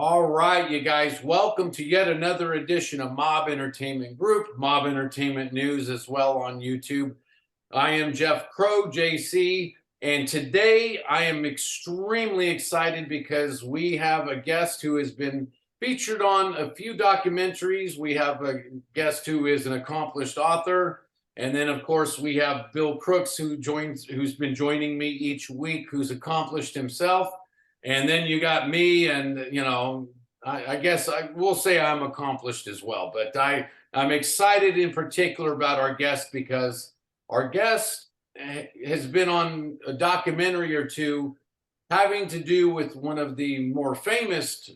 All right, you guys, welcome to yet another edition of Mob Entertainment Group, Mob Entertainment News as well on YouTube. I am Jeff Crow, JC, and today I am extremely excited because we have a guest who has been featured on a few documentaries. We have a guest who is an accomplished author, and then of course we have Bill Crooks who's been joining me each week, who's accomplished himself. And then you got me, and I guess I will say I'm accomplished as well. But I'm excited in particular about our guest because our guest has been on a documentary or two having to do with one of the more famous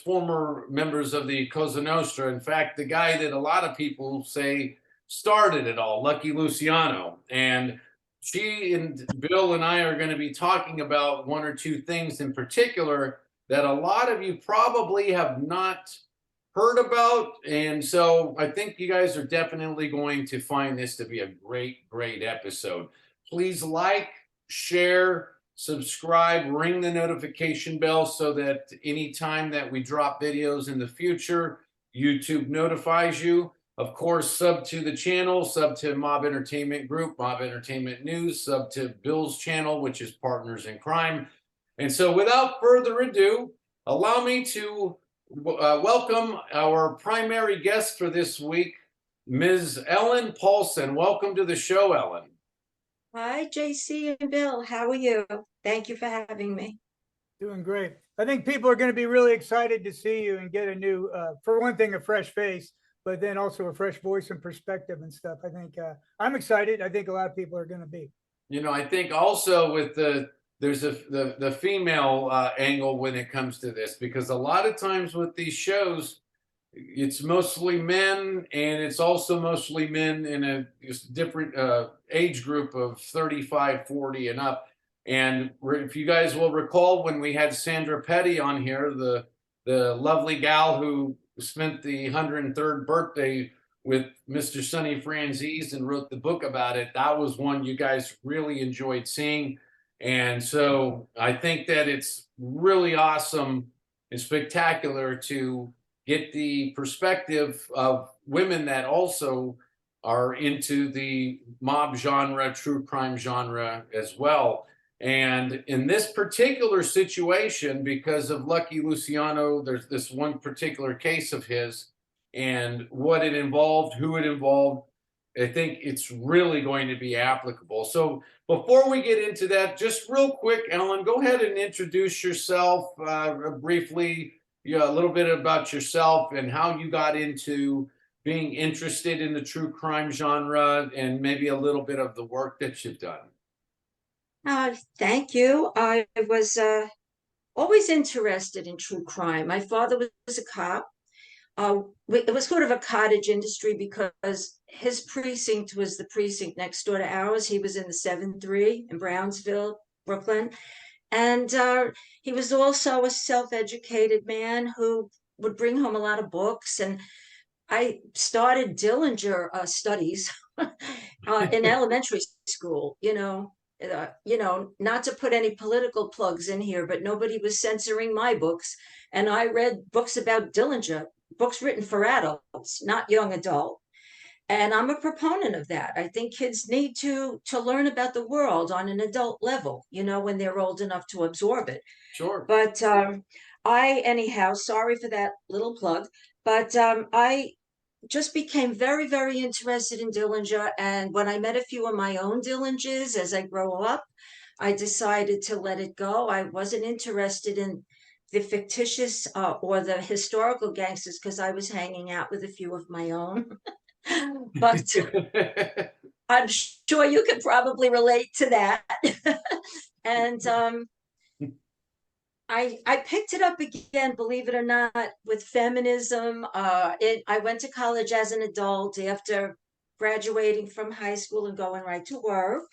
former members of the Cosa Nostra. In fact, the guy that a lot of people say started it all, Lucky Luciano. And she and Bill and I are going to be talking about one or two things in particular that a lot of you probably have not heard about. And so I think you guys are definitely going to find this to be a great, great episode. Please like, share, subscribe, ring the notification bell so that anytime that we drop videos in the future, YouTube notifies you. Of course, sub to the channel, sub to Mob Entertainment Group, Mob Entertainment News, sub to Bill's channel, which is Partners in Crime. And so without further ado, allow me to welcome our primary guest for this week, Ms. Ellen Poulsen. Welcome to the show, Ellen. Hi, JC and Bill. How are you? Thank you for having me. Doing great. I think people are going to be really excited to see you and get a new, for one thing, a fresh face, but then also a fresh voice and perspective and stuff. I think I'm excited. I think a lot of people are going to be. I think also with there's the female angle when it comes to this, because a lot of times with these shows, it's mostly men, and it's also mostly men in a different age group of 35, 40 and up. And if you guys will recall, when we had Sandra Petty on here, the lovely gal who spent the 103rd birthday with Mr. Sonny Franzese and wrote the book about it, that was one you guys really enjoyed seeing. And so I think that it's really awesome and spectacular to get the perspective of women that also are into the mob genre, true crime genre as well. And in this particular situation, because of Lucky Luciano, there's this one particular case of his and what it involved, who it involved. I think it's really going to be applicable. So before we get into that, just real quick, Ellen, go ahead and introduce yourself briefly, a little bit about yourself and how you got into being interested in the true crime genre and maybe a little bit of the work that you've done. Thank you. I was always interested in true crime. My father was a cop. It was sort of a cottage industry because his precinct was the precinct next door to ours. He was in the 7-3 in Brownsville, Brooklyn. And he was also a self-educated man who would bring home a lot of books. And I started Dillinger studies in elementary school, not to put any political plugs in here, but nobody was censoring my books. And I read books about Dillinger, books written for adults, not young adult. And I'm a proponent of that. I think kids need to learn about the world on an adult level, when they're old enough to absorb it. Sure. But anyhow, sorry for that little plug, but I just became very, very interested in Dillinger. And when I met a few of my own Dillingers as I grow up, I decided to let it go. I wasn't interested in the fictitious or the historical gangsters because I was hanging out with a few of my own. But I'm sure you could probably relate to that. And I picked it up again, believe it or not, with feminism. I went to college as an adult after graduating from high school and going right to work.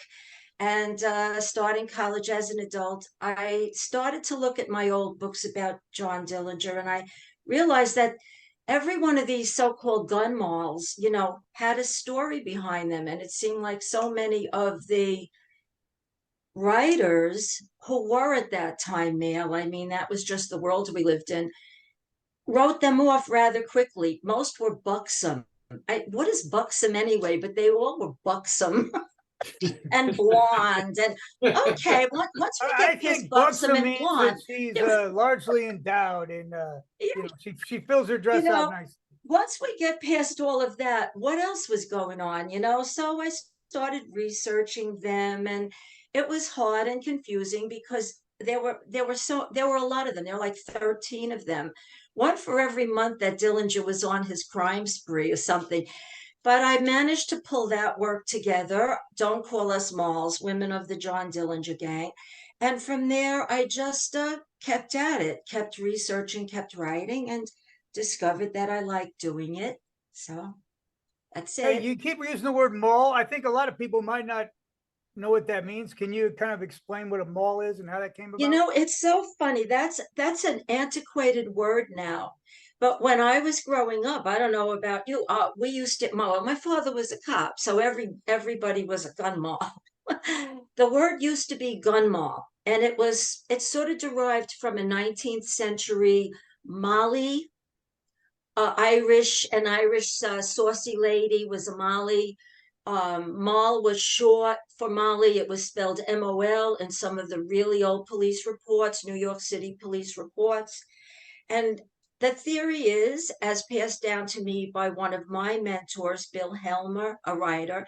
And starting college as an adult, I started to look at my old books about John Dillinger, and I realized that every one of these so-called gun malls, had a story behind them. And it seemed like so many of the writers who were at that time male, I mean, that was just the world we lived in, wrote them off rather quickly. Most were buxom. What is buxom anyway? But they all were buxom and blonde. And okay, once we I get past think buxom buxom and means blonde, that she's there was, largely endowed and she fills her you dress out know, nice. once we get past all of that, what else was going on, you know? So I started researching them, and it was hard and confusing because there were a lot of them. There were like 13 of them. One for every month that Dillinger was on his crime spree or something. But I managed to pull that work together. Don't call us Malls, women of the John Dillinger gang. And from there, I just kept at it, kept researching, kept writing, and discovered that I like doing it. So that's Hey, it. you keep using the word mall. I think a lot of people might not know what that means. Can you kind of explain what a mall is and how that came You about? know, it's so funny. That's an antiquated word now. But when I was growing up, I don't know about you. We used it. My father was a cop, so everybody was a gun moll. The word used to be gun moll, and it's sort of derived from a 19th century Mali an Irish saucy lady was a Molly. Mall was short for Molly. It was spelled MOL in some of the really old police reports, New York City police reports. And the theory is, as passed down to me by one of my mentors, Bill Helmer, a writer,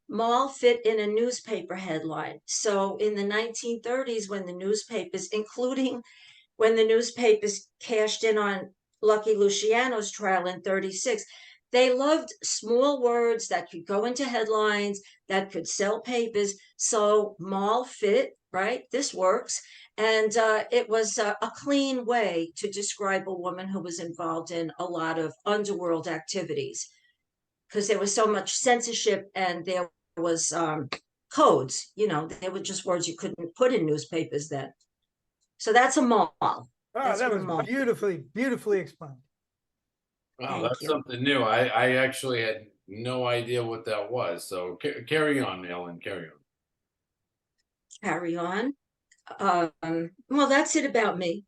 Mall fit in a newspaper headline. So in the 1930s, when the newspapers, including when the newspapers cashed in on Lucky Luciano's trial in 36, they loved small words that could go into headlines, that could sell papers. So mall fit, right? This works. And it was a clean way to describe a woman who was involved in a lot of underworld activities because there was so much censorship and there was codes. You know, they were just words you couldn't put in newspapers then. So that's a mall. Oh, That's that what a was mall. beautifully explained. Wow, Thank that's you. something new. I actually had no idea what that was. So carry on, Ellen. Carry on. Carry on. Well, that's it about me.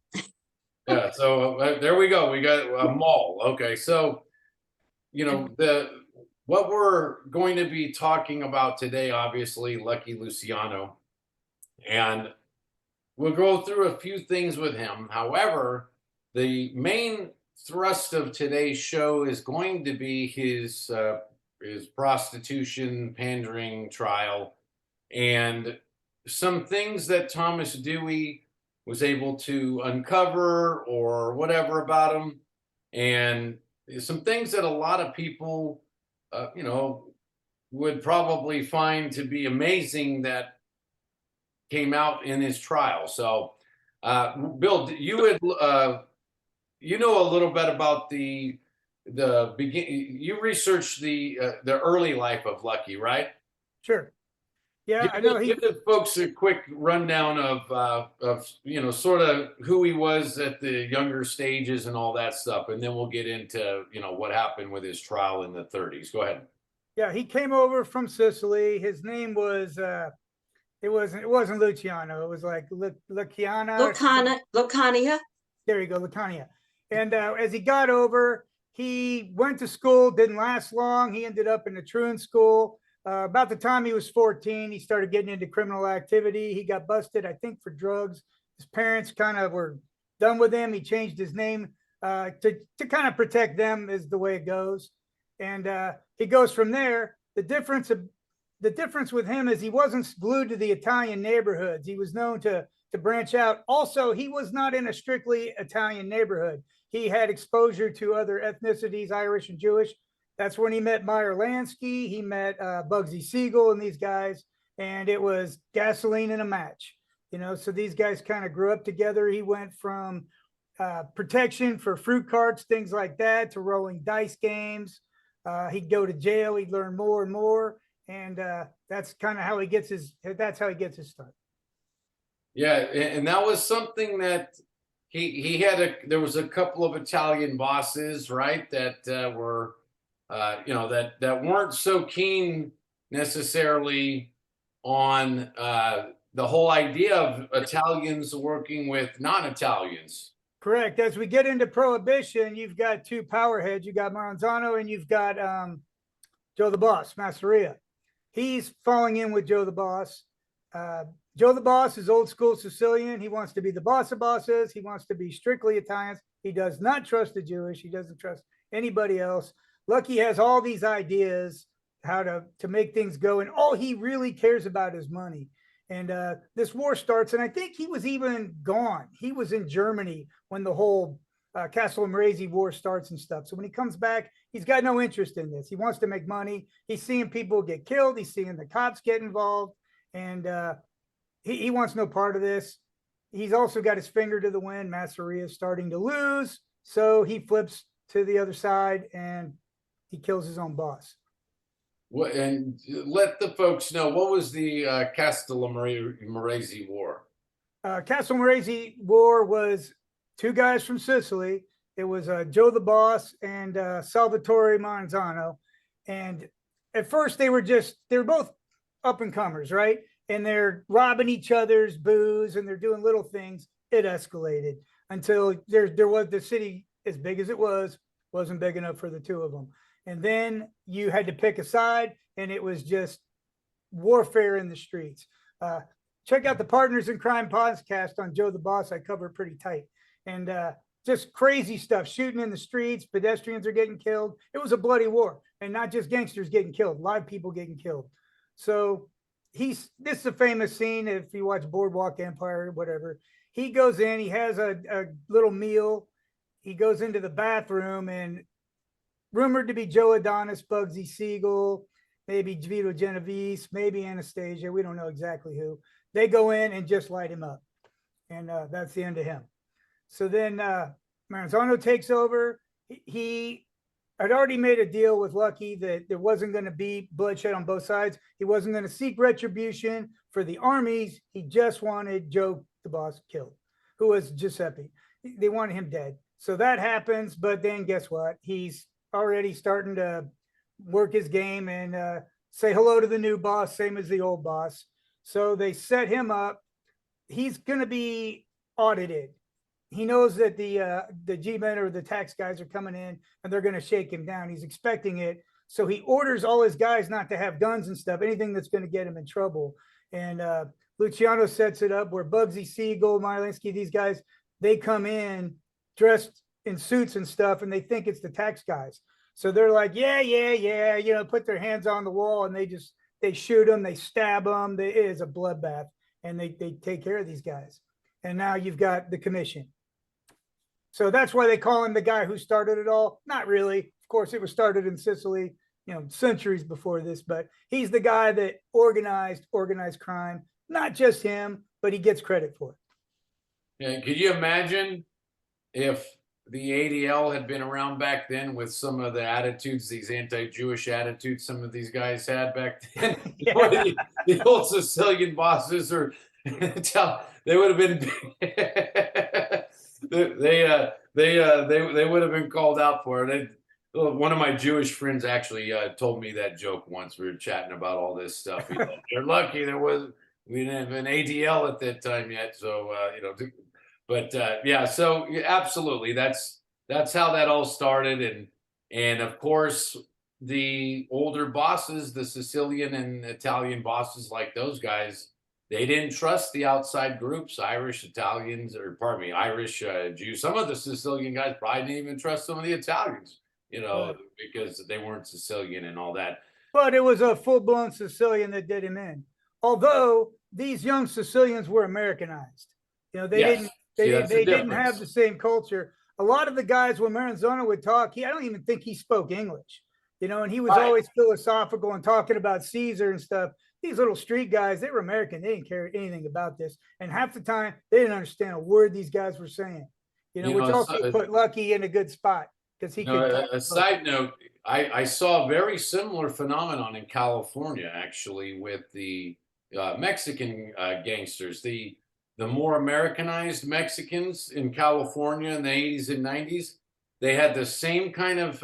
Yeah. So there we go. We got a mall. Okay. So the what we're going to be talking about today, obviously, Lucky Luciano, and we'll go through a few things with him. However, the main thrust of today's show is going to be his prostitution pandering trial and some things that Thomas Dewey was able to uncover or whatever about him, and some things that a lot of people, would probably find to be amazing that came out in his trial. So, Bill, you know a little bit about the begin. You researched the early life of Lucky, right? Sure. Yeah, I know Give the folks a quick rundown of sort of who he was at the younger stages and all that stuff, and then we'll get into what happened with his trial in the 30s. Go ahead. yeah, he came over from Sicily. His name was it wasn't Luciano. It was like Luciana or something. Lucania. There you go, Latania. And as he got over, he went to school, didn't last long. He ended up in the truant school. About the time he was 14, he started getting into criminal activity. He got busted, I think, for drugs. His parents kind of were done with him. He changed his name to kind of protect them, is the way it goes. And he goes from there. The difference with him is he wasn't glued to the Italian neighborhoods. He was known to branch out. Also, he was not in a strictly Italian neighborhood. He had exposure to other ethnicities, Irish and Jewish. That's when he met Meyer Lansky. He met Bugsy Siegel and these guys, and it was gasoline and a match. So these guys kind of grew up together. He went from protection for fruit carts, things like that, to rolling dice games. He'd go to jail. He'd learn more and more, and that's kind of how he gets his. That's how he gets his start. Yeah, and that was something that he had. There was a couple of Italian bosses, right, that were, that weren't so keen necessarily on the whole idea of Italians working with non-Italians. Correct. As we get into Prohibition, you've got two power heads. You got Maranzano and you've got Joe the Boss, Masseria. He's falling in with Joe the Boss. Joe the Boss is old school Sicilian. He wants to be the boss of bosses. He wants to be strictly Italian. He does not trust the Jewish. He doesn't trust anybody else. Lucky has all these ideas how to make things go, and all he really cares about is money. And this war starts, and I think he was even gone. He was in Germany when the whole Castle Maresi war starts and stuff. So when he comes back, he's got no interest in this. He wants to make money. He's seeing people get killed. He's seeing the cops get involved, and he wants no part of this. He's also got his finger to the wind. Masseria is starting to lose, so he flips to the other side and he kills his own boss. And let the folks know, what was the Castle Maresi War? Castle Maresi War was two guys from Sicily. It was Joe the Boss and Salvatore Maranzano. And at first they were both up and comers, right? And they're robbing each other's booze and they're doing little things. It escalated until there was the city, as big as it wasn't big enough for the two of them. And then you had to pick a side, and it was just warfare in the streets. Check out the Partners in Crime podcast on Joe the Boss. I cover it pretty tight. And just crazy stuff, shooting in the streets, pedestrians are getting killed. It was a bloody war, and not just gangsters getting killed, live people getting killed. So this is a famous scene if you watch Boardwalk Empire or whatever. He goes in, he has a little meal. He goes into the bathroom, and rumored to be Joe Adonis, Bugsy Siegel, maybe Vito Genovese, maybe Anastasia. We don't know exactly who. They go in and just light him up. And that's the end of him. So then Maranzano takes over. He had already made a deal with Lucky that there wasn't going to be bloodshed on both sides. He wasn't going to seek retribution for the armies. He just wanted Joe the Boss killed, who was Giuseppe. They wanted him dead. So that happens. But then guess what? He's already starting to work his game and say hello to the new boss, same as the old boss. So they set him up. He's going to be audited. He knows that the G-men or the tax guys are coming in and they're going to shake him down. He's expecting it. So he orders all his guys not to have guns and stuff, anything that's going to get him in trouble. And Luciano sets it up where Bugsy Siegel, Mylinsky, these guys, they come in dressed in suits and stuff, and they think it's the tax guys. So they're like, yeah, put their hands on the wall, and they shoot them, they stab them. It is a bloodbath, and they take care of these guys. And now you've got the commission. So that's why they call him the guy who started it all. Not really. Of course, it was started in Sicily, centuries before this, but he's the guy that organized crime. Not just him, but he gets credit for it. Yeah, could you imagine if the ADL had been around back then with some of the attitudes, these anti-Jewish attitudes some of these guys had back then? Yeah. The old Sicilian bosses they would have been they would have been called out for it. One of my Jewish friends actually told me that joke once. We were chatting about all this stuff. You're lucky we didn't have an ADL at that time yet, so But yeah, so absolutely, that's how that all started, and of course the older bosses, the Sicilian and Italian bosses, like those guys, they didn't trust the outside groups, Irish, Italians, or pardon me, Irish, Jews. Some of the Sicilian guys probably didn't even trust some of the Italians, Right. because they weren't Sicilian and all that. But it was a full-blown Sicilian that did him in. Although these young Sicilians were Americanized, they Yes. didn't. See, that's the They didn't difference. have the same culture. A lot of the guys, when Maranzano would talk, I don't even think he spoke English, and he was Right. always philosophical and talking about Caesar and stuff. These little street guys, they were American. They didn't care anything about this. And half the time, they didn't understand a word these guys were saying, which also put Lucky in a good spot because he could. A side note, I saw a very similar phenomenon in California, actually, with the Mexican gangsters. The more Americanized Mexicans in California in the 80s and 90s, they had the same kind of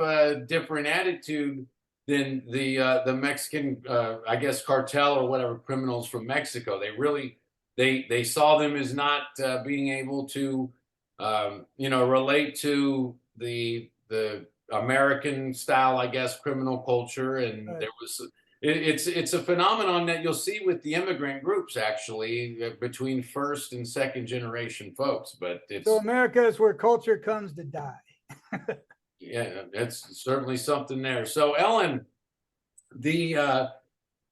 different attitude than the Mexican, I guess, cartel or whatever criminals from Mexico. They really they saw them as not being able to, relate to the American style, I guess, criminal culture, and Right. there was. It's a phenomenon that you'll see with the immigrant groups, actually, between first and second generation folks. But So it's, America is where culture comes to die. yeah, it's certainly something there. So Ellen, the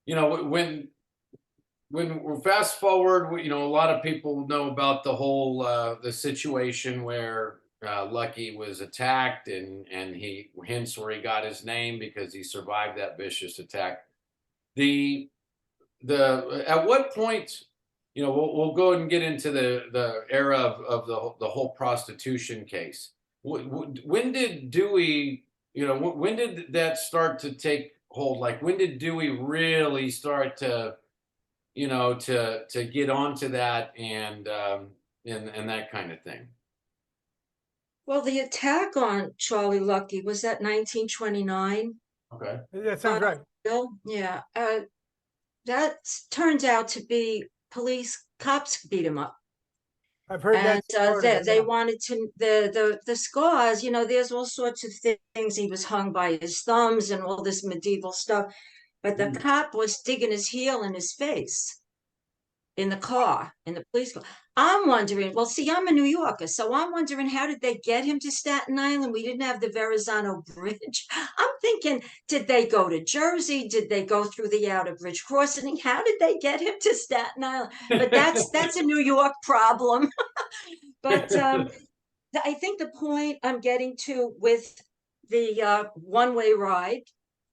when we're fast forward, a lot of people know about the whole the situation where Lucky was attacked, and he hence where he got his name, because he survived that vicious attack. The at what point, we'll go ahead and get into the era of the whole prostitution case. When did Dewey, when did that start to take hold? Like, when did Dewey really start to, to get onto that, and that kind of thing? Well, the attack on Charlie Lucky was that 1929. Okay. That sounds right. Bill, yeah, that turned out to be cops beat him up. I've heard And that's part of it. they Yeah. wanted to the scars, there's all sorts of things. He was hung by his thumbs and all this medieval stuff, but the Mm. cop was digging his heel in his face in the car, in the police car. I'm wondering, well, see, I'm a New Yorker, so I'm wondering, how did they get him to Staten Island? We didn't have the Verrazano Bridge. I'm thinking, did they go to Jersey? Did they go through the Outer Bridge crossing? How did they get him to Staten Island? But that's a New York problem. But I think the point I'm getting to with the one-way ride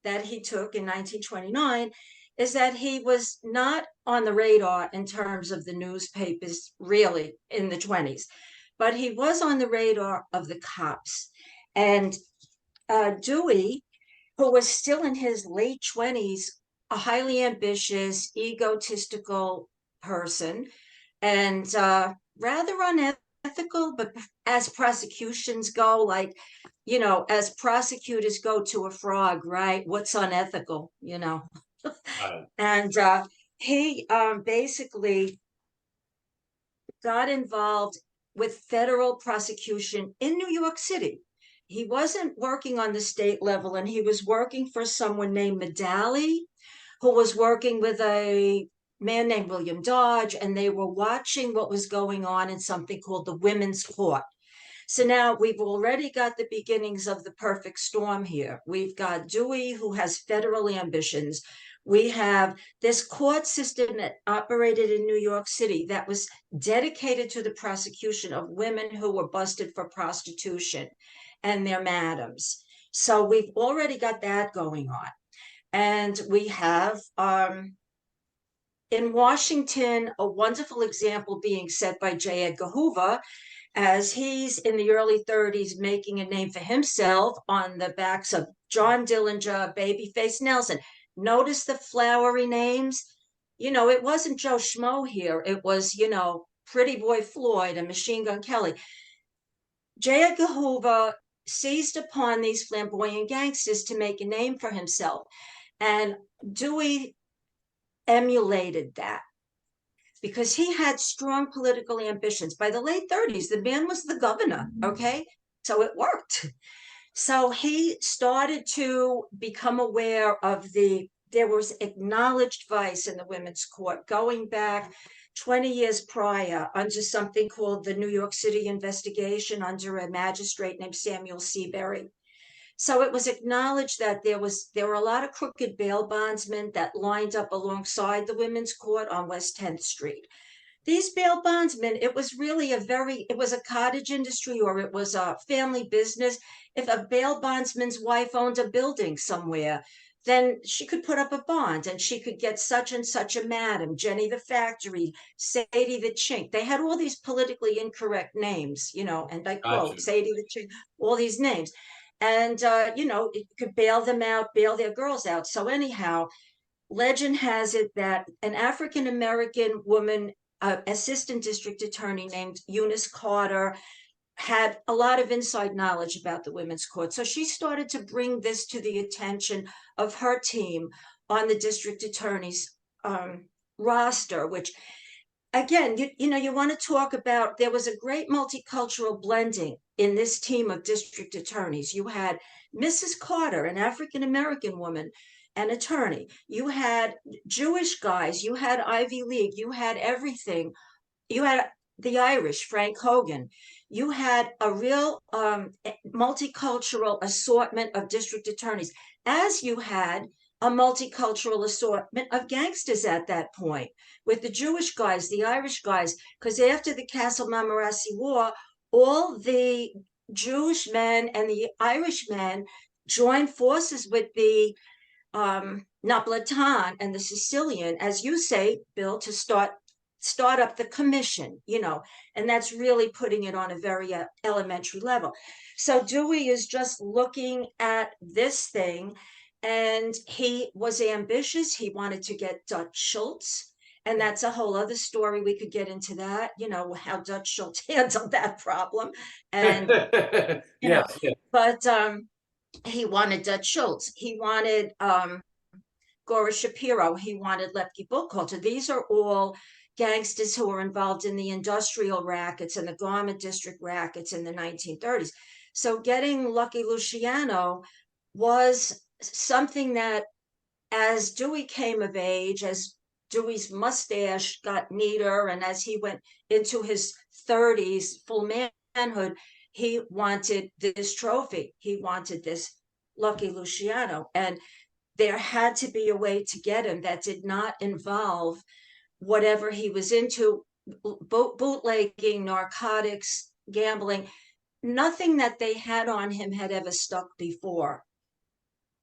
that he took in 1929 is that he was not on the radar in terms of the newspapers really in the 20s, but he was on the radar of the cops. And Dewey, who was still in his late 20s, a highly ambitious, egotistical person, and rather unethical, but as prosecutions go, like, as prosecutors go to a frog, right? What's unethical, And he basically got involved with federal prosecution in New York City. He wasn't working on the state level, and he was working for someone named Medali, who was working with a man named William Dodge, and they were watching what was going on in something called the Women's Court. So now we've already got the beginnings of the perfect storm here. We've got Dewey, who has federal ambitions. We have this court system that operated in New York City that was dedicated to the prosecution of women who were busted for prostitution and their madams. So we've already got that going on. And we have in Washington a wonderful example being set by J. Edgar Hoover, as he's in the early 30s making a name for himself on the backs of John Dillinger, Babyface Nelson. Notice the flowery names. It wasn't Joe Schmo here. It was, Pretty Boy Floyd and Machine Gun Kelly. J. Edgar Hoover seized upon these flamboyant gangsters to make a name for himself. And Dewey emulated that, because he had strong political ambitions. By the late 30s, the man was the governor, okay? So it worked. So he started to become aware of there was acknowledged vice in the women's court going back 20 years prior under something called the New York City investigation under a magistrate named Samuel Seabury. So it was acknowledged that there were a lot of crooked bail bondsmen that lined up alongside the women's court on West 10th Street. These bail bondsmen, it was really it was a cottage industry, or it was a family business. If a bail bondsman's wife owned a building somewhere, then she could put up a bond and she could get such and such a madam, Jenny the Factory, Sadie the Chink. They had all these politically incorrect names, and I quote, Gotcha. Sadie the Chink, all these names. And, it could bail them out, bail their girls out. So anyhow, legend has it that an African-American woman, assistant district attorney named Eunice Carter, had a lot of inside knowledge about the women's court. So she started to bring this to the attention of her team on the district attorney's roster, which again, you know, you want to talk about, there was a great multicultural blending in this team of district attorneys. You had Mrs. Carter, an African American woman, an attorney. You had Jewish guys, you had Ivy League, you had everything. You had the Irish, Frank Hogan. You had a real multicultural assortment of district attorneys, as you had a multicultural assortment of gangsters at that point, with the Jewish guys, the Irish guys, because after the Castle Montmorency War, all the Jewish men and the Irish men joined forces with the Napolitan and the Sicilian, as you say, Bill, to start up the commission, you know, and that's really putting it on a very elementary level. So Dewey is just looking at this thing, and he was ambitious. He wanted to get Dutch Schultz, and that's a whole other story. We could get into that, you know, how Dutch Schultz handled that problem. And, you know, Yes, yes. but he wanted Dutch Schultz. He wanted Gora Shapiro. He wanted Lepke Buchholzer. These are all gangsters who were involved in the industrial rackets and the garment district rackets in the 1930s. So getting Lucky Luciano was something that, as Dewey came of age, as Dewey's mustache got neater, and as he went into his 30s, full manhood, he wanted this trophy. He wanted this Lucky Luciano. And there had to be a way to get him that did not involve whatever he was into, bootlegging, narcotics, gambling. Nothing that they had on him had ever stuck before.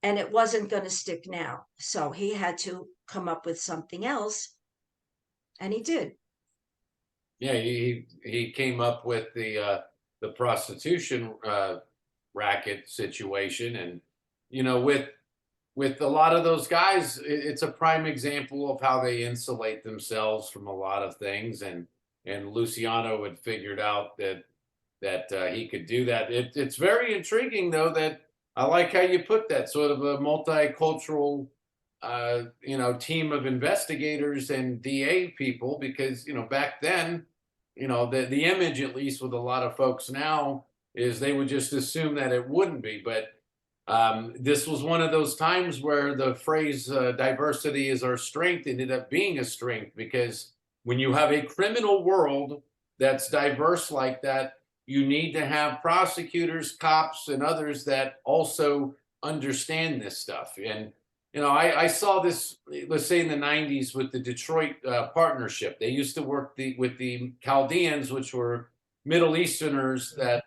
And it wasn't going to stick now. So he had to come up with something else. And he did. Yeah, he came up with the prostitution racket situation, and you know, with a lot of those guys, it's a prime example of how they insulate themselves from a lot of things. And Luciano had figured out that he could do that. It's very intriguing, though, that I like how you put that, sort of a multicultural, you know, team of investigators and DA people, because you know, back then, you know, the image, at least with a lot of folks now, is they would just assume that it wouldn't be, but this was one of those times where the phrase diversity is our strength ended up being a strength, because when you have a criminal world that's diverse like that, you need to have prosecutors, cops, and others that also understand this stuff. And, you know, I saw this, let's say in the 90s with the Detroit partnership. They used to work with the Chaldeans, which were Middle Easterners that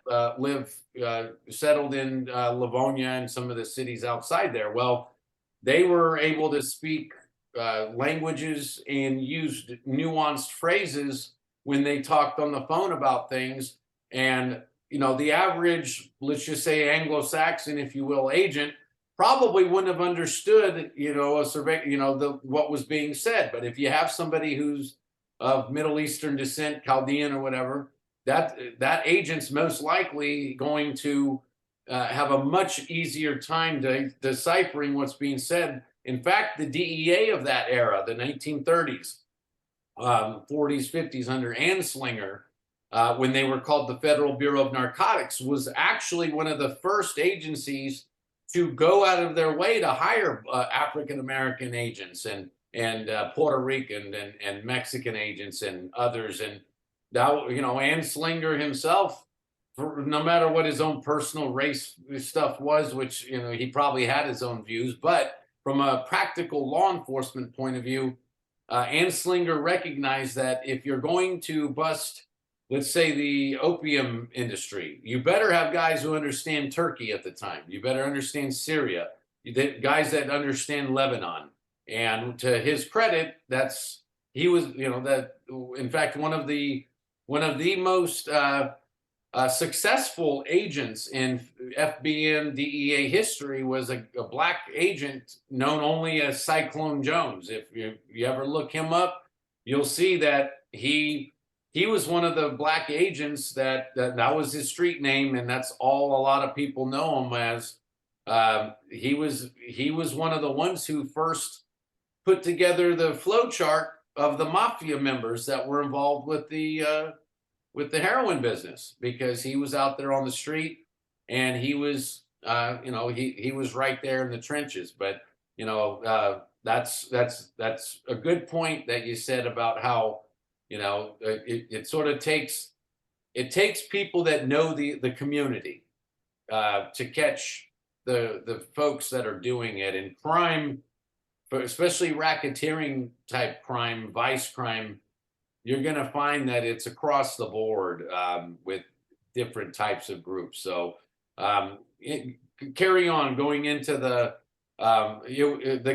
settled in Livonia and some of the cities outside there. Well, they were able to speak languages and used nuanced phrases when they talked on the phone about things. And, you know, the average, let's just say Anglo-Saxon, if you will, agent probably wouldn't have understood, you know, what was being said. But if you have somebody who's of Middle Eastern descent, Chaldean or whatever, that agent's most likely going to have a much easier time deciphering what's being said. In fact, the DEA of that era, the 1930s, 40s, 50s, under Anslinger, when they were called the Federal Bureau of Narcotics, was actually one of the first agencies to go out of their way to hire African-American agents and Puerto Rican and Mexican agents and others. And that, you know, Anslinger himself, no matter what his own personal race stuff was, which, you know, he probably had his own views, but from a practical law enforcement point of view, Anslinger recognized that if you're going to bust, let's say, the opium industry, you better have guys who understand Turkey at the time. You better understand Syria, guys that understand Lebanon. And to his credit, he was, you know, that in fact, one of the most successful agents in FBN DEA history was a black agent known only as Cyclone Jones. If you ever look him up, you'll see that he was one of the black agents that was his street name, and that's all a lot of people know him as. He was one of the ones who first put together the flow chart of the mafia members that were involved with the heroin business, because he was out there on the street and he was you know, he was right there in the trenches. But you know, that's a good point that you said about how, you know, it sort of takes people that know the community to catch the folks that are doing it. And crime, especially racketeering type crime, vice crime, you're going to find that it's across the board with different types of groups. So carry on going into the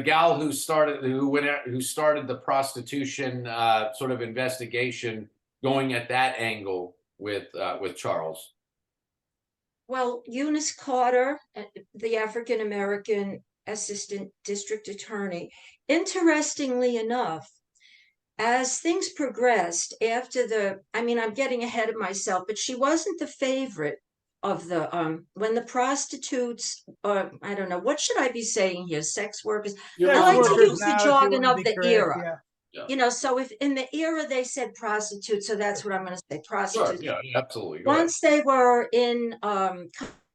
gal who started the prostitution sort of investigation, going at that angle with Charles. Well, Eunice Carter, the African-American assistant district attorney, interestingly enough, as things progressed after I'm getting ahead of myself, but she wasn't the favorite of when the prostitutes, I don't know, what should I be saying here? Sex workers. I like to use the jargon of the era. Yeah. Yeah. You know, so if in the era they said prostitutes, so that's what I'm going to say, prostitutes. Sure, yeah, absolutely. Once they were in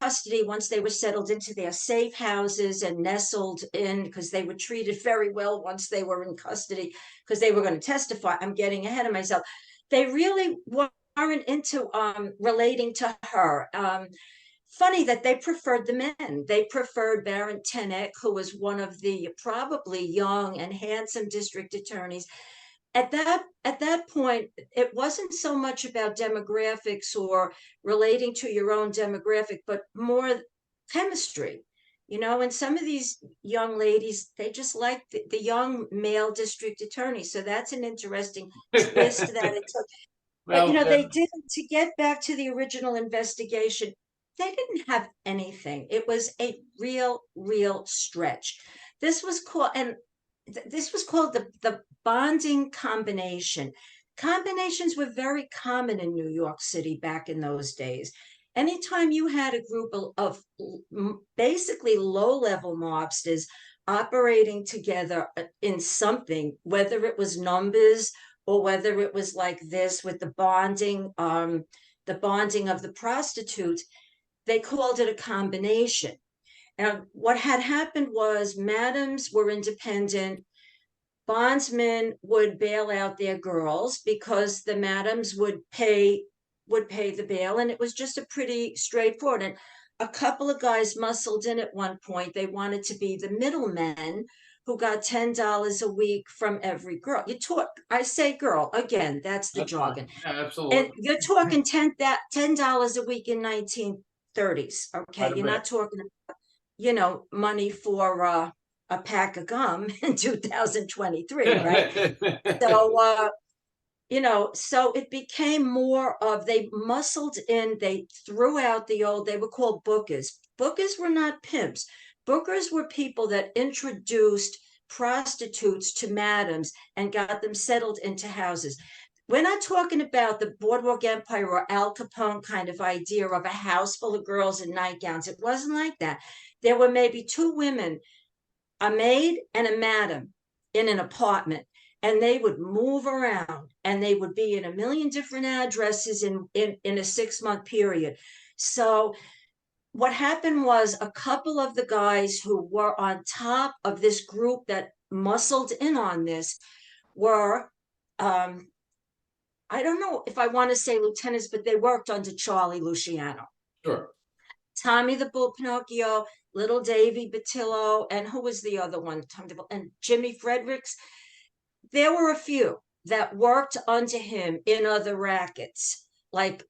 custody, once they were settled into their safe houses and nestled in, because they were treated very well once they were in custody, because they were going to testify. I'm getting ahead of myself. They really weren't into relating to her. Funny that they preferred the men. They preferred Baron Tenek, who was one of the probably young and handsome district attorneys. At that point, it wasn't so much about demographics or relating to your own demographic, but more chemistry. You know, and some of these young ladies, they just like the young male district attorney. So that's an interesting twist that it took. But, you know, they didn't, to get back to the original investigation, they didn't have anything. It was a real stretch. This was called, the bonding combination. Combinations were very common in New York City back in those days. Anytime you had a group of basically low-level mobsters operating together in something, whether it was numbers or whether it was like this with the bonding of the prostitutes, they called it a combination. And what had happened was madams were independent. Bondsmen would bail out their girls because the madams would pay the bail. And it was just a pretty straightforward. And a couple of guys muscled in at one point. They wanted to be the middlemen who got $10 a week from every girl. I say girl, again, that's the jargon. Yeah, absolutely. And you're talking $10 a week in 1930s. Okay, you're not talking about, you know, money for a pack of gum in 2023, right? So you know, so it became more of, they muscled in, they threw out they were called bookers. Bookers were not pimps. Bookers were people that introduced prostitutes to madams and got them settled into houses. We're not talking about the Boardwalk Empire or Al Capone kind of idea of a house full of girls in nightgowns. It wasn't like that. There were maybe two women, a maid and a madam, in an apartment, and they would move around and they would be in a million different addresses in a 6-month period. So what happened was, a couple of the guys who were on top of this group that muscled in on this were, I don't know if I want to say lieutenants, but they worked under Charlie Luciano. Sure. Tommy the Bull Pinocchio, Little Davy Batillo, and who was the other one? And Jimmy Fredericks. There were a few that worked under him in other rackets, like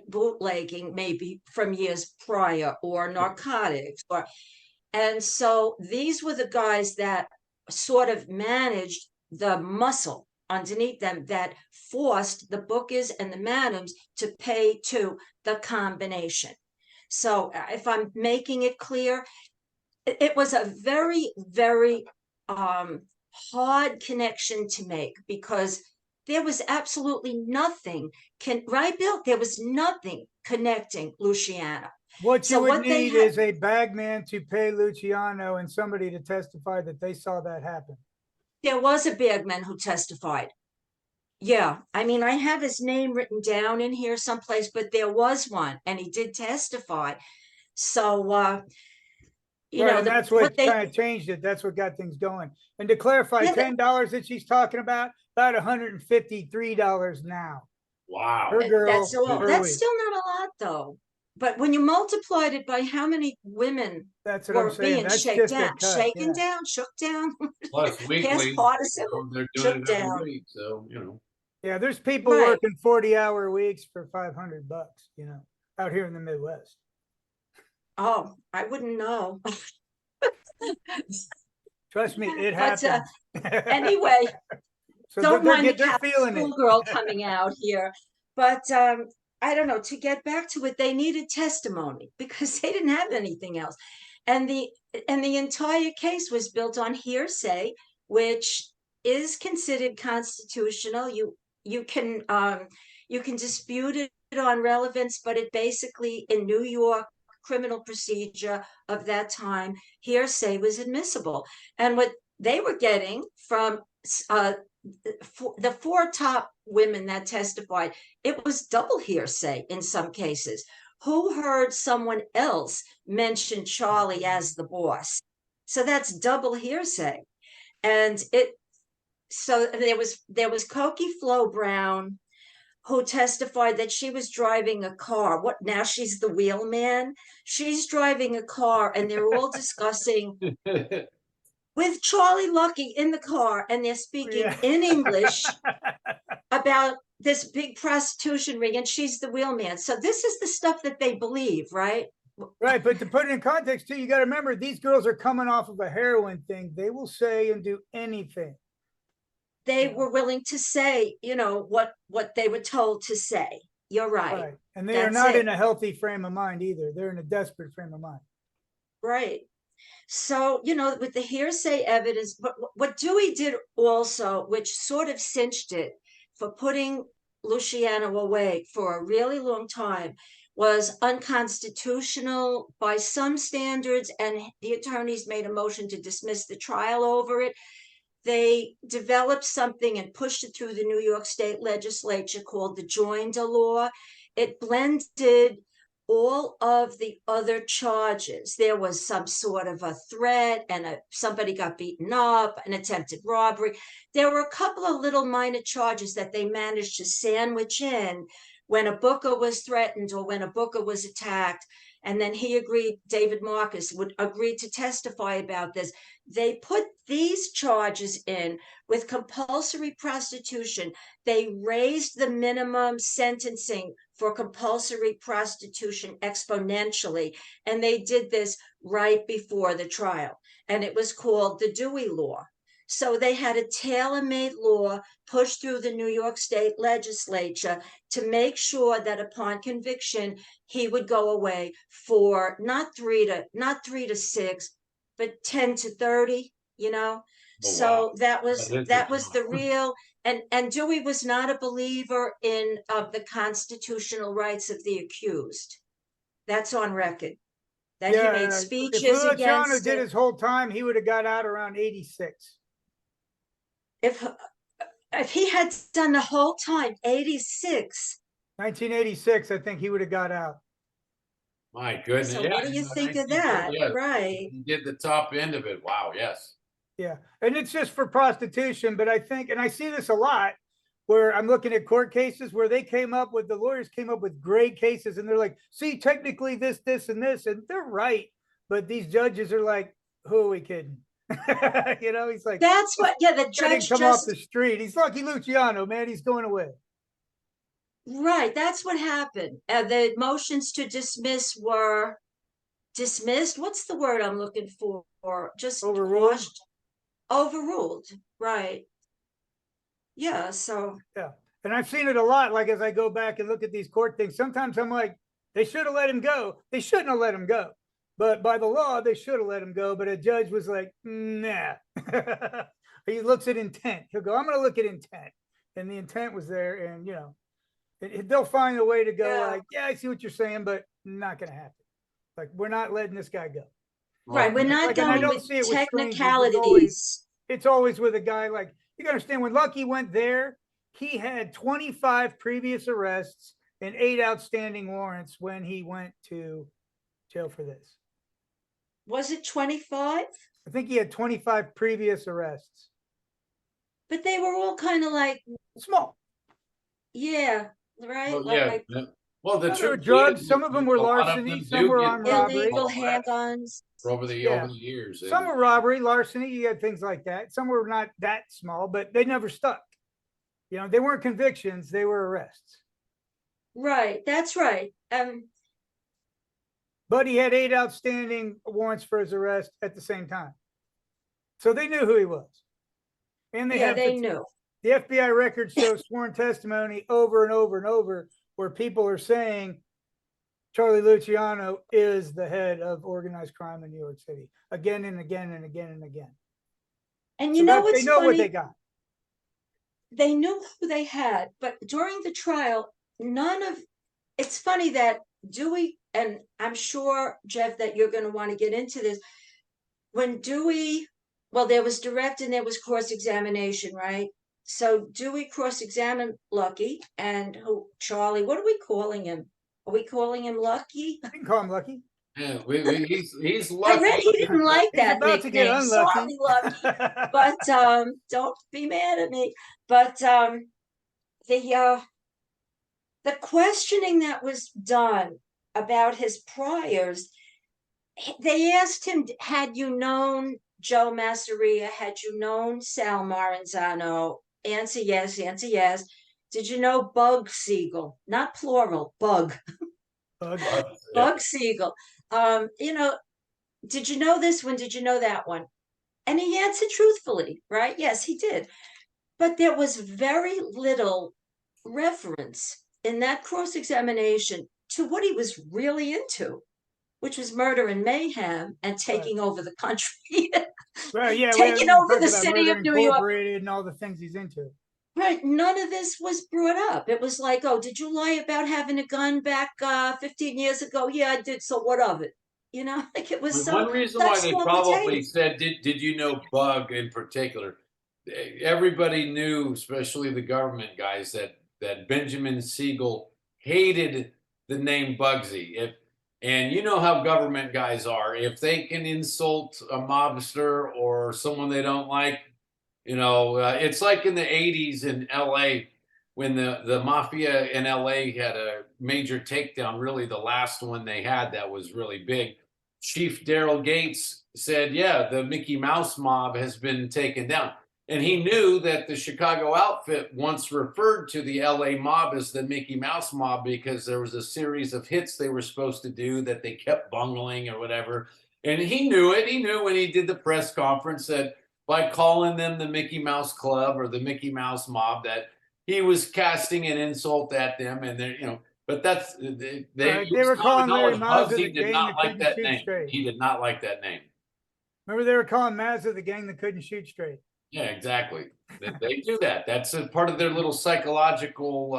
bootlegging, maybe from years prior, or narcotics, and so these were the guys that sort of managed the muscle underneath them that forced the bookers and the madams to pay to the combination. So if I'm making it clear, it was a very hard connection to make, because there was absolutely nothing, right, Bill? There was nothing connecting Luciano. What you would need is a bagman to pay Luciano and somebody to testify that they saw that happen. There was a bagman who testified. Yeah, I mean, I have his name written down in here someplace, but there was one, and he did testify. So, you Right, know, and that's what what they, kind of changed it. That's what got things going. And to clarify, yeah, $10 that she's talking about $153 now Wow. per that's girl all. per That's week. still not a lot, though. But when you multiplied it by how many women That's what I'm were saying. being That's just a cut. shaken Yeah. down, shook down, Plus past weekly, partisan, they're doing shook it every down. week. So, you know. Yeah, there's people Right. working 40-hour weeks for $500, out here in the Midwest. Oh, I wouldn't know. Trust me, it But happens. anyway, So don't mind the they're Catholic feeling it. schoolgirl coming out here. But I don't know, to get back to it, they needed testimony because they didn't have anything else. And the entire case was built on hearsay, which is considered constitutional. You can dispute it on relevance, but it basically, in New York criminal procedure of that time, hearsay was admissible. And what they were getting from the four top women that testified, it was double hearsay in some cases. Who heard someone else mention Charlie as the boss? So that's double hearsay. And there was Cokie Flo Brown, who testified that she was driving a car. What, now she's the wheelman? She's driving a car, and they're all discussing with Charlie Lucky in the car, and they're speaking Yeah. in English about this big prostitution ring, and she's the wheelman. So this is the stuff that they believe, right? Right, but to put it in context too, you got to remember these girls are coming off of a heroin thing. They will say and do anything. They were willing to say, what they were told to say. You're right. Right, and they are not in a healthy frame of mind either. They're in a desperate frame of mind. Right. So, with the hearsay evidence, but what Dewey did also, which sort of cinched it for putting Luciano away for a really long time, was unconstitutional by some standards, and the attorneys made a motion to dismiss the trial over it. They developed something and pushed it through the New York State legislature called the Joinder Law. It blended all of the other charges. There was some sort of a threat, and somebody got beaten up, an attempted robbery. There were a couple of little minor charges that they managed to sandwich in when a booker was threatened or when a booker was attacked. And then David Marcus would agree to testify about this. They put these charges in with compulsory prostitution. They raised the minimum sentencing for compulsory prostitution exponentially, and they did this right before the trial, and it was called the Dewey Law. So they had a tailor-made law pushed through the New York State legislature to make sure that upon conviction he would go away for not 3 to 6, but 10 to 30. Oh, So wow. that was That the real. And Dewey was not a believer in the constitutional rights of the accused. That's on record. That he made If speeches Luciano against did it. his whole time, he would have got out around 86. If he had done the whole time, 86. 1986, I think he would have got out. My goodness. So Yeah, what do you think of that? yeah, Right. he did the top end of it. Wow. Yes. Yeah, and it's just for prostitution, but I think, and I see this a lot, where I'm looking at court cases where the lawyers came up with great cases, and they're like, see, technically this, and this, and they're right, but these judges are like, who are we kidding? He's like, That's what, yeah, the didn't judge come off just, the street. He's Lucky Luciano, man. He's going away. right, that's what happened. The motions to dismiss were dismissed. What's the word I'm looking for? Just Overruled. Overruled, right. Yeah, so. Yeah, and I've seen it a lot. Like as I go back and look at these court things, sometimes I'm like, they should have let him go. They shouldn't have let him go. But by the law, they should have let him go. But a judge was like, nah. He looks at intent. He'll go, I'm going to look at intent. And the intent was there. And, they'll find a way to go like, yeah, I see what you're saying, but not going to happen. Like, we're not letting this guy go. Right, we're not and I going don't with see it with strangers. technicalities. it's always with a guy like, you gotta understand, when Lucky went there, he had 25 previous arrests and 8 outstanding warrants when he went to jail for this. Was it 25? I think he had 25 previous arrests. But they were all kind of like, Small. yeah, right? Well, yeah. Like Well, the Some were truth drugs, is, some of them were a lot of larceny, them some do were get armed robbery. illegal arrested handguns. over the Yeah. years. Some and- were robbery, larceny, you had things like that. Some were not that small, but they never stuck. You know, they weren't convictions, they were arrests. Right, that's right. But he had 8 outstanding warrants for his arrest at the same time. So they knew who he was. And they Yeah, have they knew. the FBI records show sworn testimony over and over and over where people are saying Charlie Luciano is the head of organized crime in New York City again and again and again and again. And So you know that- what's they know what funny? they got. They knew who they had, but during the trial, it's funny that Dewey, and I'm sure, Jeff, that you're going to want to get into this. When Dewey, well, there was direct and there was cross-examination, right? So Dewey cross-examined Lucky and Charlie, what are we calling him? Are we calling him Lucky? You can call him Lucky. Yeah, he's I lucky. read he didn't like He's that about to get nickname. unlucky. Sorry, Lucky. But don't be mad at me. But the questioning that was done about his priors, they asked him, had you known Joe Masseria? Had you known Sal Maranzano? Answer yes, answer yes. Did you know Bug Siegel? Not plural, Bug. Bug Siegel. You know, did you know this one? Did you know that one? And he answered truthfully, right? Yes, he did. But there was very little reference in that cross-examination to what he was really into, which was murder and mayhem and taking over the country. Well, yeah, Taking we over talked the about city Murder of New York. Incorporated and all the things he's into. Right. None of this was brought up. It was like, oh, did you lie about having a gun back 15 years ago? Yeah, I did. So what of it? You know, like it was One reason why they small probably potatoes. said, did you know Bug in particular? Everybody knew, especially the government guys, that Benjamin Siegel hated the name Bugsy. And you know how government guys are. If they can insult a mobster or someone they don't like, it's like in the 80s in LA when the mafia in LA had a major takedown, really the last one they had that was really big. Chief Daryl Gates said, yeah, the Mickey Mouse mob has been taken down. And he knew that the Chicago outfit once referred to the LA mob as the Mickey Mouse mob because there was a series of hits they were supposed to do that they kept bungling or whatever. And he knew it. He knew when he did the press conference that by calling them the Mickey Mouse Club or the Mickey Mouse mob, that he was casting an insult at them. And but that's They were calling Larry Mazza the Bugsy did gang not that like couldn't that shoot name. straight. He did not like that name. Remember, they were calling Mazza the gang that couldn't shoot straight. Yeah, exactly. They do that. That's a part of their little psychological.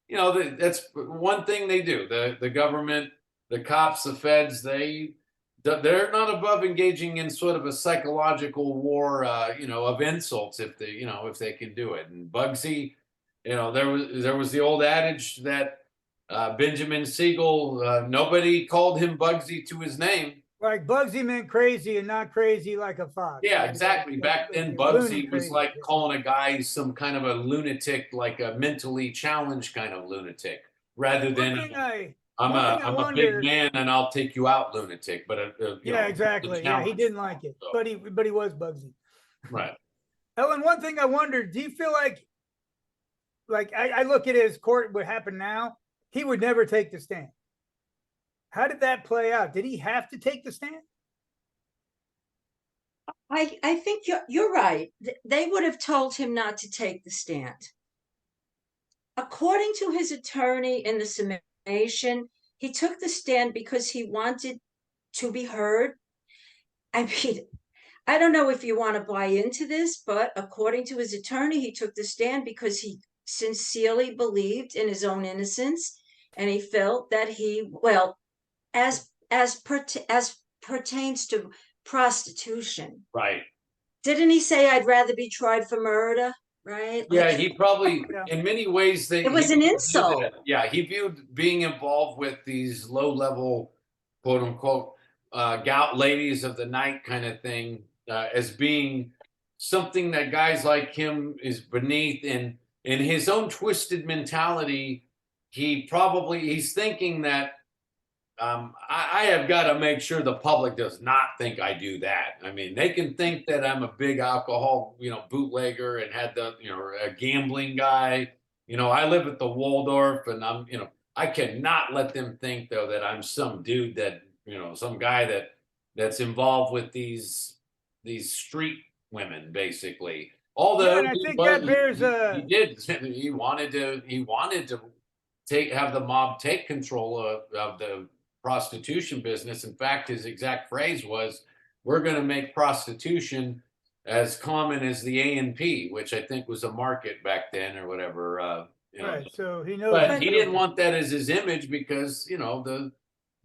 That's one thing they do. The government, the cops, the feds, they're not above engaging in sort of a psychological war, of insults if they can do it. And Bugsy, there was the old adage that Benjamin Siegel, nobody called him Bugsy to his name. Like Bugsy meant crazy and not crazy like a fox. Yeah, exactly. Back then, Bugsy was like calling a guy some kind of a lunatic, like a mentally challenged kind of lunatic, rather than I'm a big man and I'll take you out lunatic. But yeah, exactly. Yeah, he didn't like it, but he was Bugsy. Right. Ellen, one thing I wondered: do you feel like I look at his court, what happened now? He would never take the stand. How did that play out? Did he have to take the stand? I think you're right. They would have told him not to take the stand. According to his attorney in the summation, he took the stand because he wanted to be heard. I mean, I don't know if you want to buy into this, but according to his attorney, he took the stand because he sincerely believed in his own innocence, and he felt that as pertains to prostitution. Right. Didn't he say I'd rather be tried for murder? Right? Yeah, Like, he probably, Yeah. in many ways, it he was an viewed insult. that. Yeah, he viewed being involved with these low-level, quote unquote, gout ladies of the night kind of thing as being something that guys like him is beneath. And in his own twisted mentality, he's thinking that I have got to make sure the public does not think I do that. I mean, they can think that I'm a big alcohol, bootlegger and had a gambling guy. I live at the Waldorf and I cannot let them think though that I'm some dude that, some guy that's involved with these street women, basically. Yeah, Although and I think that bears he did, he wanted to have the mob take control of the prostitution business. In fact, his exact phrase was, "We're going to make prostitution as common as the A&P," which I think was a market back then or whatever. right. So he knows. But he's he didn't guilty. want that as his image because the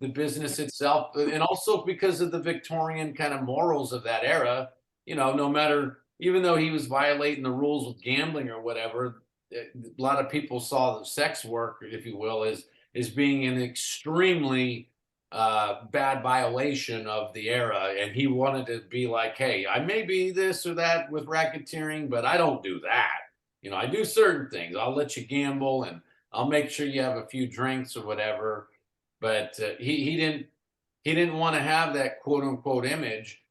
business itself, and also because of the Victorian kind of morals of that era. No matter, even though he was violating the rules with gambling or whatever, a lot of people saw the sex work, if you will, as being an extremely bad violation of the era. And he wanted to be like, hey, I may be this or that with racketeering, but I don't do that. I do certain things. I'll let you gamble and I'll make sure you have a few drinks or whatever. But he didn't want to have that quote unquote image,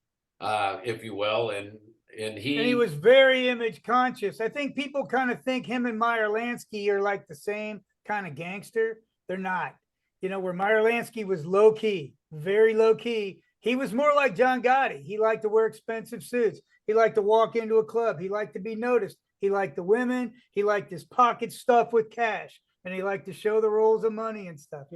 if you will, and And he was very image conscious. I think people kind of think him and Meyer Lansky are like the same kind of gangster. They're not. Where Meyer Lansky was low key, very low key. He was more like John Gotti. He liked to wear expensive suits. He liked to walk into a club. He liked to be noticed. He liked the women. He liked his pocket stuff with cash. And he liked to show the rolls of money and stuff.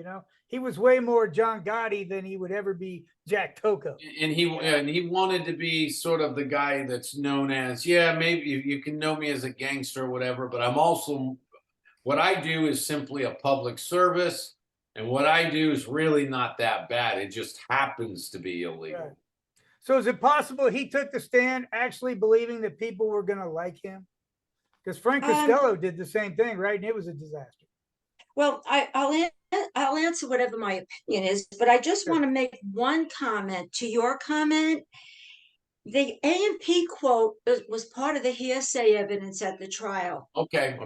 He was way more John Gotti than he would ever be Jack Tocco. And he wanted to be sort of the guy that's known as, yeah, maybe you can know me as a gangster or whatever, but I'm also, what I do is simply a public service, and what I do is really not that bad. It just happens to be illegal. Right. So is it possible he took the stand actually believing that people were going to like him? Because Frank Costello did the same thing, right? And it was a disaster. Well, I'll answer whatever my opinion is, but I just Sure. want to make one comment to your comment. The A&P quote was part of the hearsay evidence at the trial. Okay.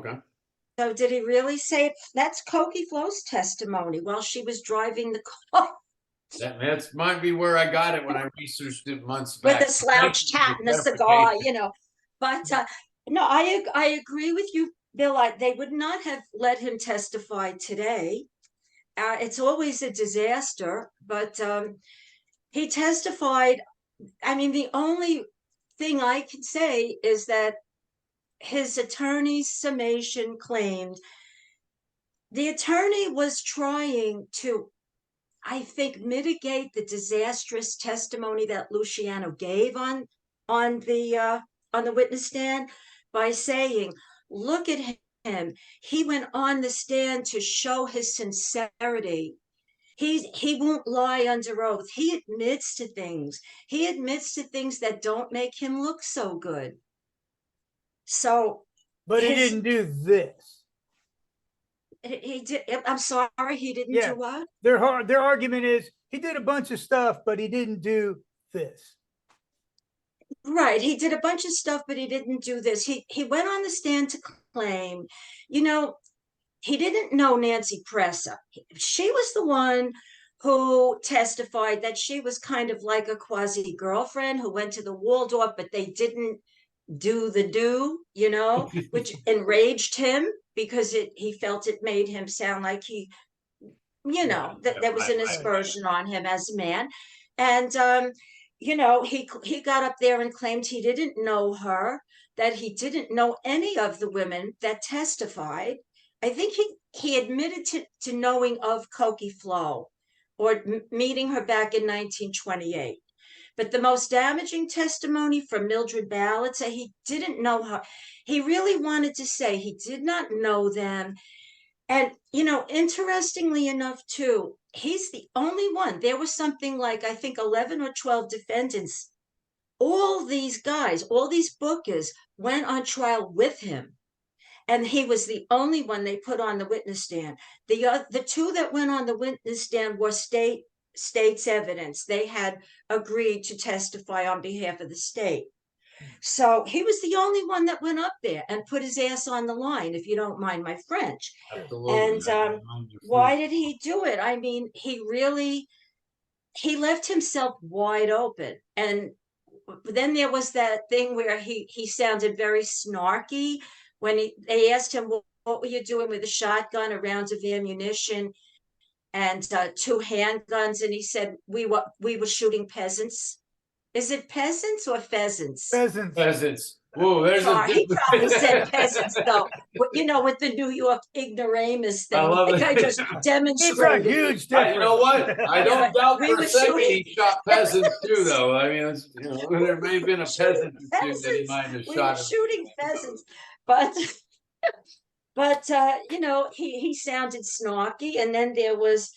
So did he really say it? That's Cokie Flo's testimony while she was driving the car That's might be where I got it when I researched it months with back. a slouched hat and a cigar, But no, I agree with you, Bill. They would not have let him testify today. It's always a disaster, but he testified. I mean, the only thing I can say is that his attorney's summation claimed the attorney was trying to, I think, mitigate the disastrous testimony that Luciano gave on the witness stand by saying, "Look at him. He went on the stand to show his sincerity. He won't lie under oath. He admits to things. He admits to things that don't make him look so good." So, but he didn't do this. He did. I'm sorry, he didn't do what? Their argument is he did a bunch of stuff, but he didn't do this. Right. He did a bunch of stuff, but he didn't do this. He went on the stand to claim, he didn't know Nancy Presser. She was the one who testified that she was kind of like a quasi girlfriend who went to the Waldorf, but they didn't do the which enraged him because he felt it made him sound like that there was an aspersion on him as a man. And he got up there and claimed he didn't know her, that he didn't know any of the women that testified. I think he admitted to knowing of Cokie Flo or meeting her back in 1928. But the most damaging testimony from Mildred Ballard said he didn't know her. He really wanted to say he did not know them. And, interestingly enough, too, he's the only one. There was something like, I think, 11 or 12 defendants all these guys, all these bookers went on trial with him. And he was the only one they put on the witness stand. The two that went on the witness stand were state's evidence. They had agreed to testify on behalf of the state. So he was the only one that went up there and put his ass on the line, if you don't mind my French. Absolutely. And I don't understand. why did he do it? I mean, he left himself wide open. And then there was that thing where he sounded very snarky when they asked him, well, what were you doing with a shotgun, a rounds of ammunition, and two handguns? And he said, we were shooting peasants. Is it peasants or pheasants? Pheasants. Peasants. Whoa, there's He probably said peasants, though. You know, with the New York ignoramus thing, love like it. I just It's a demonstrated. huge difference. You know what? I don't doubt We for were a second shooting he shot peasants too, though. I mean, it's, you know, there may have been a peasant or two that he might have We were shot. shooting pheasants, but you know, he sounded snarky. And then there was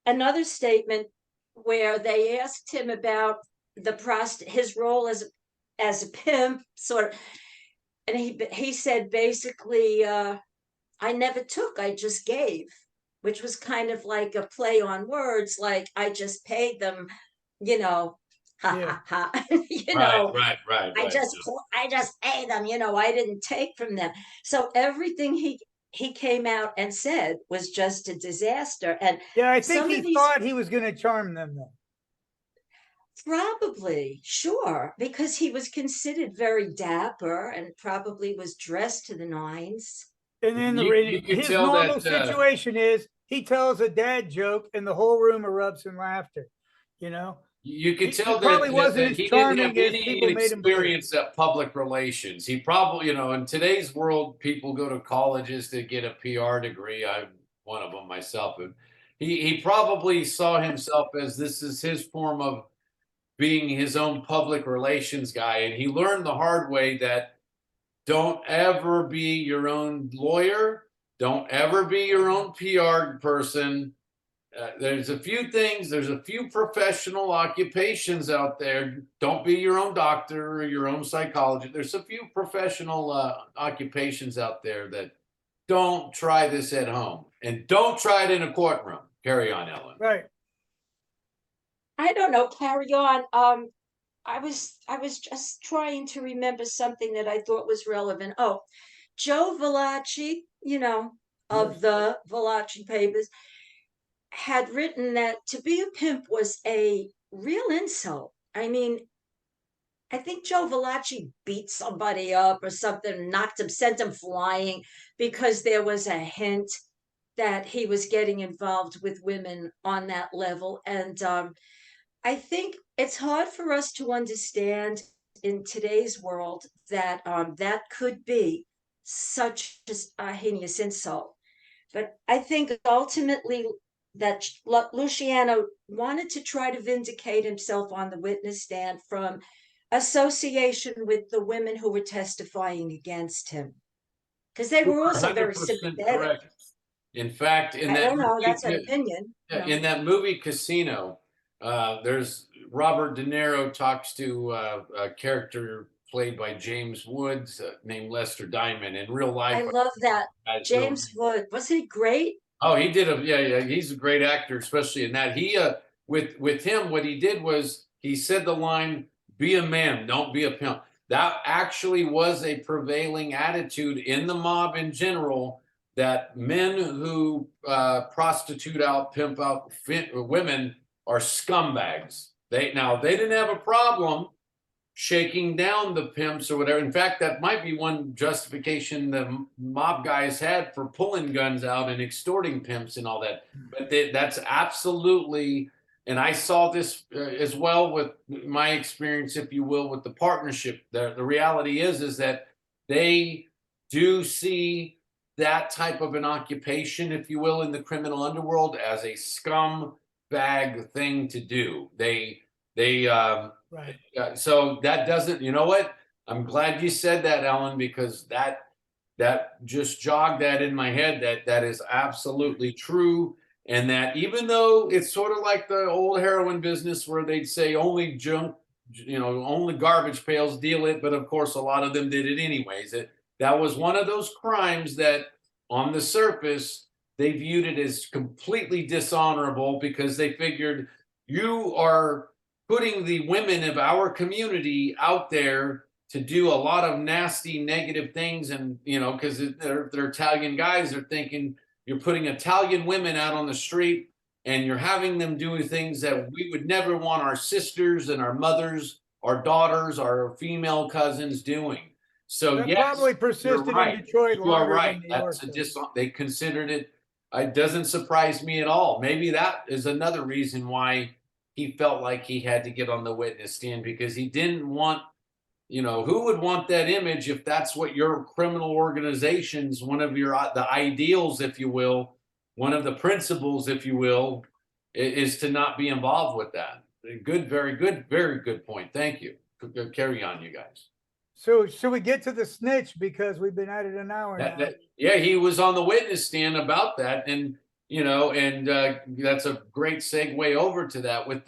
another statement where they asked him about his role as a pimp, sort of, and he said basically, I never took, I just gave, which was kind of like a play on words, like I just paid them, you know, ha Yeah. ha ha, you know. Right. I just paid them, you know, I didn't take from them. So everything he came out and said was just a disaster. And Yeah, I think some he of these thought he was going to charm them, though. probably, sure, because he was considered very dapper and probably was dressed to the nines. And then You could his tell normal that, situation is he tells a dad joke and the whole room erupts in laughter. You know, you could He tell probably that wasn't as he didn't have charming as any people made him believe. experience at public relations. He probably, you know, in today's world, people go to colleges to get a PR degree. I'm one of them myself. And he probably saw himself as this is his form of being his own public relations guy. And he learned the hard way that don't ever be your own lawyer. Don't ever be your own PR person. There's a few things, there's a few professional occupations out there. Don't be your own doctor or your own psychologist. There's a few professional occupations out there that don't try this at home and don't try it in a courtroom. Carry on, Ellen. Right. I don't know, carry on. I was just trying to remember something that I thought was relevant. Oh, Joe Valachi, you know, of the Valachi papers, had written that to be a pimp was a real insult. I mean, I think Joe Valachi beat somebody up or something, knocked him, sent him flying because there was a hint that he was getting involved with women on that level. And I think it's hard for us to understand in today's world that that could be such a heinous insult. But I think ultimately that Luciano wanted to try to vindicate himself on the witness stand from association with the women who were testifying against him, because they were also very 100% sympathetic. correct. In fact, in I that don't know, movie, that's an opinion. in that movie Casino, there's Robert De Niro talks to a character played by James Woods named Lester Diamond. In real life, I love that. guy's James Wood, was he great? Oh, he did yeah, he's a great actor, especially in that. He with him, what he did was he said the line, "Be a man, don't be a pimp." That actually was a prevailing attitude in the mob in general, that men who prostitute out, pimp out women are scumbags. They didn't have a problem shaking down the pimps or whatever. In fact, that might be one justification the mob guys had for pulling guns out and extorting pimps and all that. But that's absolutely, and I saw this as well with my experience, if you will, with the partnership. The reality is that they do see that type of an occupation, if you will, in the criminal underworld as a scumbag thing to do. Right. So that doesn't, you know what? I'm glad you said that, Ellen, because that just jogged that in my head, that is absolutely true. And that even though it's sort of like the old heroin business where they'd say only only garbage pails deal it, but of course a lot of them did it anyways. That was one of those crimes that on the surface they viewed it as completely dishonorable because they figured you are putting the women of our community out there to do a lot of nasty negative things, and because they're Italian guys, they're thinking you're putting Italian women out on the street and you're having them do things that we would never want our sisters and our mothers, our daughters, our female cousins doing. So That yes, probably you're persisted in right. Detroit You are longer right. than New That's York. they considered it. It doesn't surprise me at all. Maybe that is another reason why he felt like he had to get on the witness stand, because he didn't want, who would want that image if that's what your criminal organization's, one of your the ideals, if you will, one of the principles, if you will, is to not be involved with that. Good, very good, very good point. Thank you. Carry on, you guys. So should we get to the snitch, because we've been at it an hour now? Yeah, he was on the witness stand about that, and that's a great segue over to that with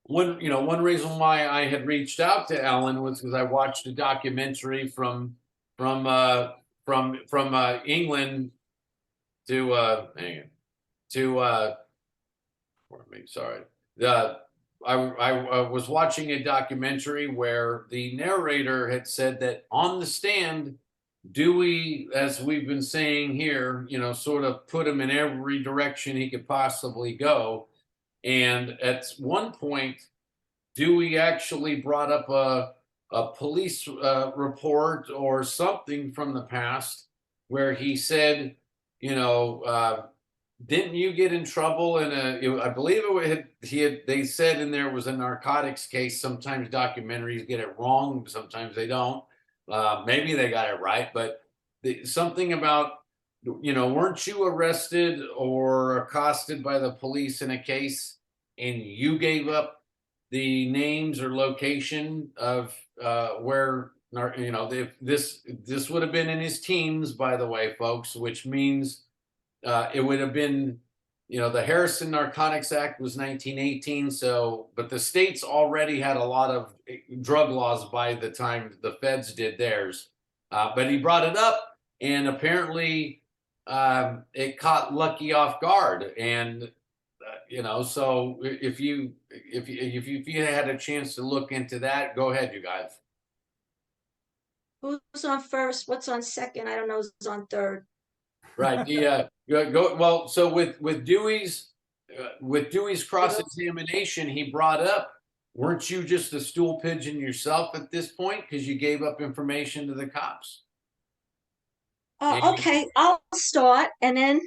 one reason why I had reached out to Ellen was because I watched a documentary from England to sorry. I was watching a documentary where the narrator had said that on the stand, Dewey, as we've been saying here, sort of put him in every direction he could possibly go. And at one point, Dewey actually brought up a police report or something from the past where he said, didn't you get in trouble in I believe they said in there was a narcotics case. Sometimes documentaries get it wrong, sometimes they don't. Maybe they got it right, but something about, weren't you arrested or accosted by the police in a case and you gave up the names or location of where, if this would have been in his teens, by the way, folks, which means it would have been, the Harrison Narcotics Act was 1918. So, but the states already had a lot of drug laws by the time the feds did theirs. But he brought it up, and apparently it caught Lucky off guard. And so if you had a chance to look into that, go ahead, you guys. Who's on first? What's on second? I don't know who's on third. Right. Yeah. Well, so with Dewey's cross-examination, he brought up, weren't you just a stool pigeon yourself at this point because you gave up information to the cops? Okay, I'll start, and then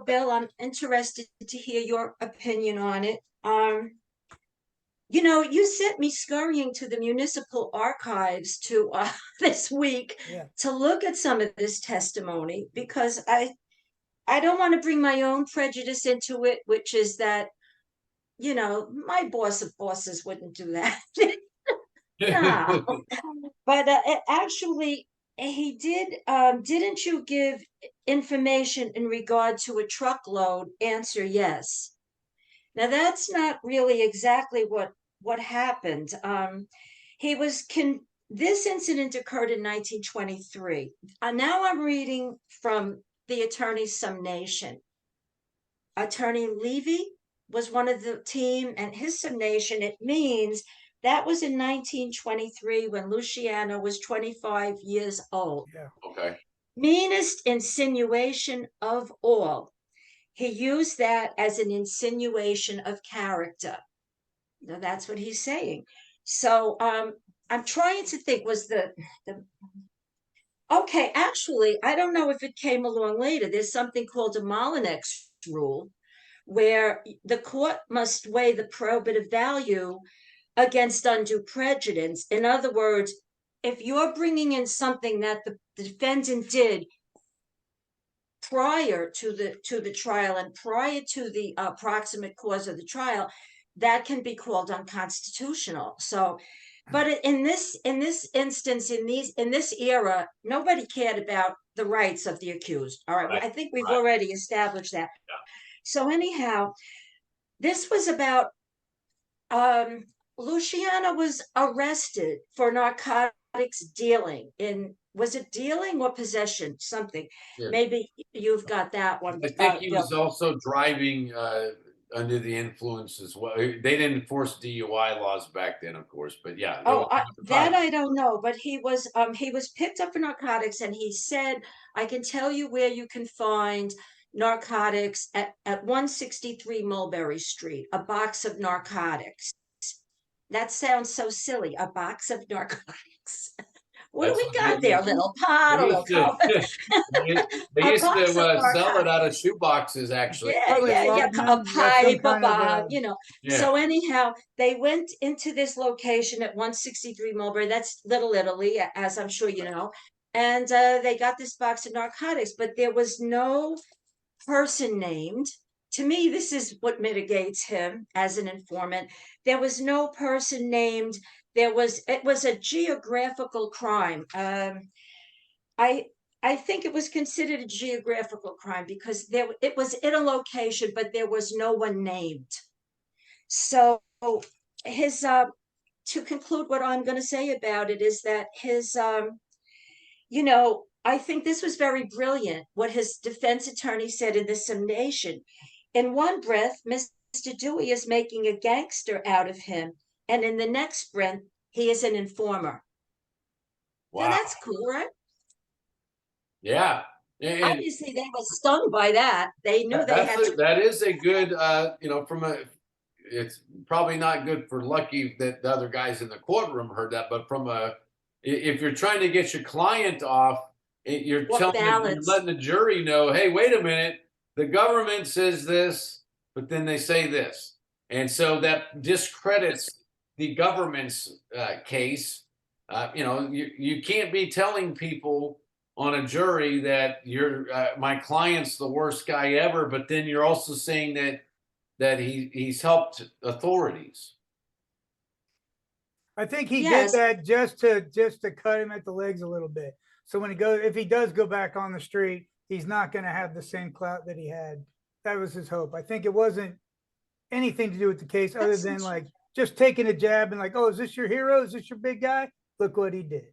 Bill, I'm interested to hear your opinion on it. You sent me scurrying to the municipal archives to this week to look at some of this testimony, because I don't want to bring my own prejudice into it, which is that, my boss of bosses wouldn't do that. No. But actually, he did. Didn't you give information in regard to a truckload? Answer yes. Now, that's not really exactly what happened. He was this incident occurred in 1923. Now I'm reading from the attorney's summation. Attorney Levy was one of the team, and his summation, it means that was in 1923 when Luciano was 25 years old. Yeah. Okay. Meanest insinuation of all. He used that as an insinuation of character. Now, that's what he's saying. So I'm trying to think, was the okay, actually, I don't know if it came along later. There's something called a Molinex rule, where the court must weigh the probative value against undue prejudice. In other words, if you're bringing in something that the defendant did prior to the trial and prior to the proximate cause of the trial, that can be called unconstitutional. So, but in this instance, in this era, nobody cared about the rights of the accused. All right, I think we've already established that. Yeah. So anyhow, this was about Luciano was arrested for narcotics dealing was it dealing or possession? Something. Yeah. Maybe you've got that one. I think he Bill. was also driving under the influence as well. They didn't enforce DUI laws back then, of course, but yeah. Oh, that I don't know, but he was picked up for narcotics, and he said, "I can tell you where you can find narcotics at 163 Mulberry Street, a box of narcotics." That sounds so silly, a box of narcotics. What do That's we what got there? A little pot, they a little used to, cup, they a used box of to sell it narcotics. out of shoe boxes, actually. Yeah, Probably yeah, a laudanum, got some pipe, a kind of bob, you know. Yeah. So anyhow, they went into this location at 163 Mulberry. That's Little Italy, as I'm sure you know. And they got this box of narcotics, but there was no person named. To me, this is what mitigates him as an informant. There was no person named. It was a geographical crime. I I think it was considered a geographical crime because it was in a location, but there was no one named. So his to conclude, what I'm going to say about it is that his I think this was very brilliant what his defense attorney said in the summation. In one breath, Mr. Dewey is making a gangster out of him, and in the next breath, he is an informer. Now Wow. that's cool, right? Yeah. And Obviously, they were stung by that. They knew they had to. that is a good, it's probably not good for Lucky that the other guys in the courtroom heard that, but if you're trying to get your client off, you're What you're balance? letting the jury know, hey, wait a minute, the government says this, but then they say this. And so that discredits the government's case. You can't be telling people on a jury that my client's the worst guy ever, but then you're also saying that he's helped authorities. I think he Yes. did that just to cut him at the legs a little bit. So if he does go back on the street, he's not going to have the same clout that he had. That was his hope. I think it wasn't anything to do with the case other than like just taking a jab and like, oh, is this your hero? Is this your big guy? Look what he did.